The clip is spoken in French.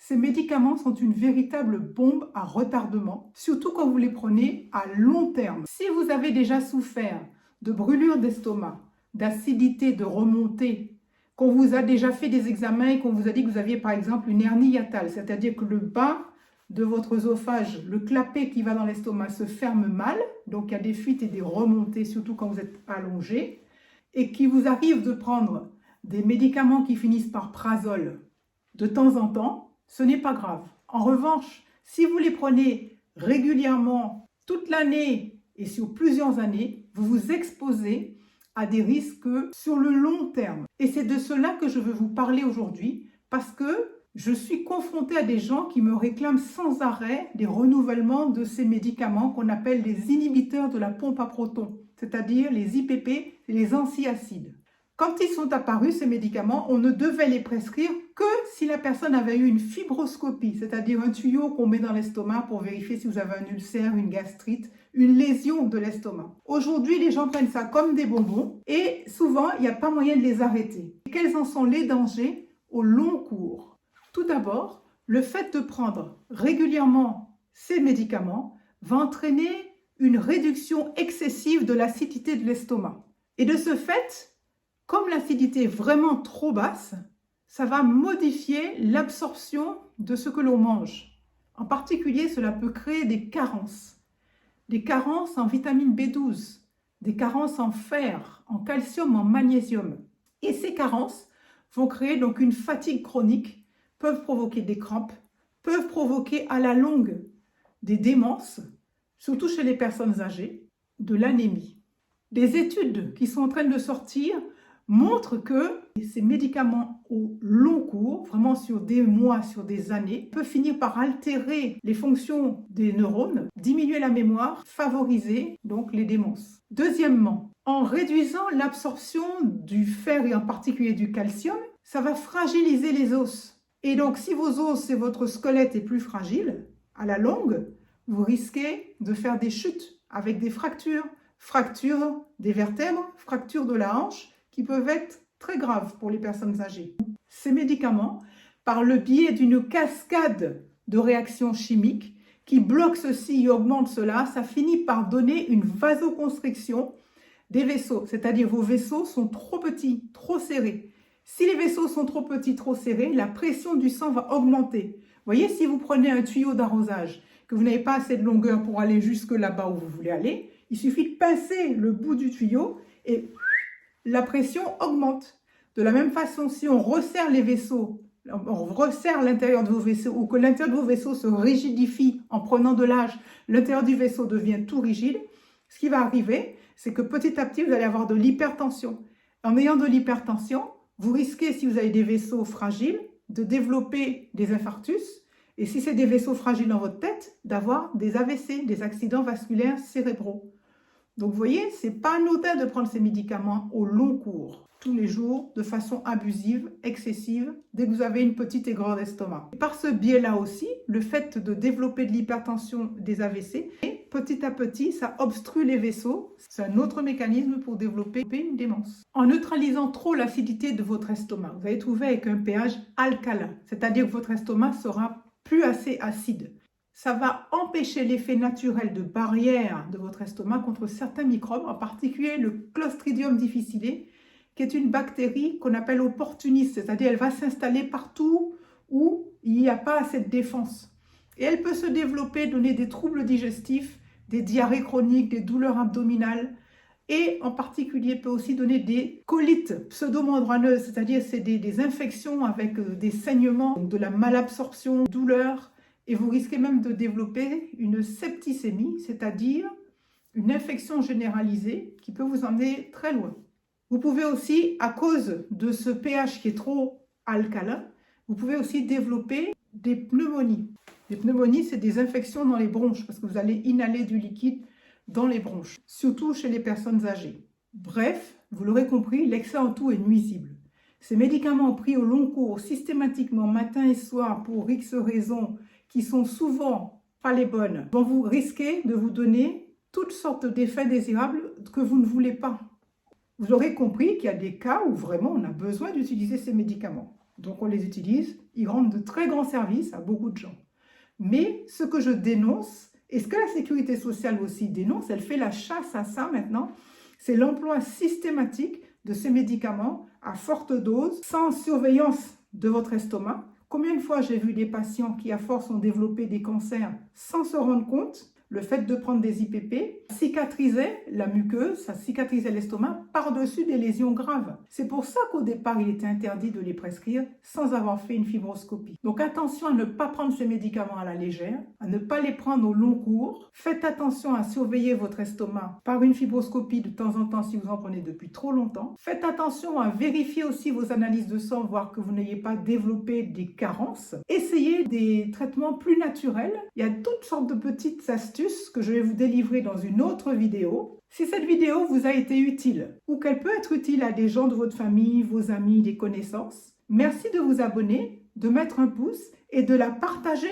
Ces médicaments sont une véritable bombe à retardement, surtout quand vous les prenez à long terme. Si vous avez déjà souffert de brûlures d'estomac, d'acidité, de remontée, qu'on vous a déjà fait des examens et qu'on vous a dit que vous aviez par exemple une hernie hiatale, c'est-à-dire que le bas de votre œsophage, le clapet qui va dans l'estomac se ferme mal, donc il y a des fuites et des remontées, surtout quand vous êtes allongé, et qu'il vous arrive de prendre des médicaments qui finissent par prazole de temps en temps, ce n'est pas grave. En revanche, si vous les prenez régulièrement, toute l'année et sur plusieurs années, vous vous exposez à des risques sur le long terme. Et c'est de cela que je veux vous parler aujourd'hui, parce que je suis confrontée à des gens qui me réclament sans arrêt des renouvellements de ces médicaments qu'on appelle les inhibiteurs de la pompe à protons, c'est-à-dire les IPP et les antiacides. Quand ils sont apparus, ces médicaments, on ne devait les prescrire que si la personne avait eu une fibroscopie, c'est-à-dire un tuyau qu'on met dans l'estomac pour vérifier si vous avez un ulcère, une gastrite, une lésion de l'estomac. Aujourd'hui, les gens prennent ça comme des bonbons et souvent, il n'y a pas moyen de les arrêter. Quels en sont les dangers au long cours? Tout d'abord, le fait de prendre régulièrement ces médicaments va entraîner une réduction excessive de l'acidité de l'estomac. Et de ce fait, comme l'acidité est vraiment trop basse, ça va modifier l'absorption de ce que l'on mange. En particulier, cela peut créer des carences en vitamine B12, des carences en fer, en calcium, en magnésium. Et ces carences vont créer donc une fatigue chronique, peuvent provoquer des crampes, peuvent provoquer à la longue des démences, surtout chez les personnes âgées, de l'anémie. Des études qui sont en train de sortir montrent que ces médicaments au long cours, vraiment sur des mois, sur des années, peuvent finir par altérer les fonctions des neurones, diminuer la mémoire, favoriser donc les démences. Deuxièmement, en réduisant l'absorption du fer et en particulier du calcium, ça va fragiliser les os. Et donc si vos os et votre squelette est plus fragile, à la longue, vous risquez de faire des chutes avec des fractures des vertèbres, fractures de la hanche, qui peuvent être très graves pour les personnes âgées. Ces médicaments, par le biais d'une cascade de réactions chimiques qui bloquent ceci et augmentent cela, ça finit par donner une vasoconstriction des vaisseaux, c'est-à-dire vos vaisseaux sont trop petits, trop serrés. Si les vaisseaux sont trop petits, trop serrés, la pression du sang va augmenter. Vous voyez, si vous prenez un tuyau d'arrosage, que vous n'avez pas assez de longueur pour aller jusque là-bas où vous voulez aller, il suffit de pincer le bout du tuyau et la pression augmente. De la même façon, si on resserre les vaisseaux, on resserre l'intérieur de vos vaisseaux ou que l'intérieur de vos vaisseaux se rigidifie en prenant de l'âge, l'intérieur du vaisseau devient tout rigide, ce qui va arriver, c'est que petit à petit, vous allez avoir de l'hypertension. En ayant de l'hypertension, vous risquez, si vous avez des vaisseaux fragiles, de développer des infarctus. Et si c'est des vaisseaux fragiles dans votre tête, d'avoir des AVC, des accidents vasculaires cérébraux. Donc vous voyez, ce n'est pas anodin de prendre ces médicaments au long cours, tous les jours, de façon abusive, excessive, dès que vous avez une petite aigreur d'estomac. Par ce biais-là aussi, le fait de développer de l'hypertension, des AVC, et petit à petit, ça obstrue les vaisseaux. C'est un autre mécanisme pour développer une démence. En neutralisant trop l'acidité de votre estomac, vous allez trouver avec un pH alcalin, c'est-à-dire que votre estomac sera plus assez acide. Ça va empêcher l'effet naturel de barrière de votre estomac contre certains microbes, en particulier le Clostridium difficile, qui est une bactérie qu'on appelle opportuniste, c'est-à-dire elle va s'installer partout où il n'y a pas assez de défense. Et elle peut se développer, donner des troubles digestifs, des diarrhées chroniques, des douleurs abdominales, et en particulier peut aussi donner des colites pseudomembraneuses, c'est-à-dire c'est des infections avec des saignements, donc de la malabsorption, douleurs, et vous risquez même de développer une septicémie, c'est-à-dire une infection généralisée qui peut vous emmener très loin. Vous pouvez aussi, à cause de ce pH qui est trop alcalin, vous pouvez aussi développer des pneumonies. Les pneumonies, c'est des infections dans les bronches parce que vous allez inhaler du liquide dans les bronches, surtout chez les personnes âgées. Bref, vous l'aurez compris, l'excès en tout est nuisible. Ces médicaments pris au long cours, systématiquement, matin et soir, pour X raisons, qui sont souvent pas les bonnes, vont vous risquer de vous donner toutes sortes d'effets désirables que vous ne voulez pas. Vous aurez compris qu'il y a des cas où vraiment on a besoin d'utiliser ces médicaments. Donc on les utilise, Ils rendent de très grands services à beaucoup de gens. Mais ce que je dénonce, et ce que la sécurité sociale aussi dénonce, elle fait la chasse à ça maintenant, c'est l'emploi systématique de ces médicaments à forte dose, sans surveillance de votre estomac. Combien de fois j'ai vu des patients qui à force ont développé des cancers sans se rendre compte? Le fait de prendre des IPP cicatrisait la muqueuse, ça cicatrisait l'estomac par-dessus des lésions graves. C'est pour ça qu'au départ, il était interdit de les prescrire sans avoir fait une fibroscopie. Donc attention à ne pas prendre ces médicaments à la légère, à ne pas les prendre au long cours. Faites attention à surveiller votre estomac par une fibroscopie de temps en temps si vous en prenez depuis trop longtemps. Faites attention à vérifier aussi vos analyses de sang, voir que vous n'ayez pas développé des carences. Essayez des traitements plus naturels. Il y a toutes sortes de petites astuces que je vais vous délivrer dans une autre vidéo. Si cette vidéo vous a été utile ou qu'elle peut être utile à des gens de votre famille, vos amis, des connaissances, merci de vous abonner, de mettre un pouce et de la partager.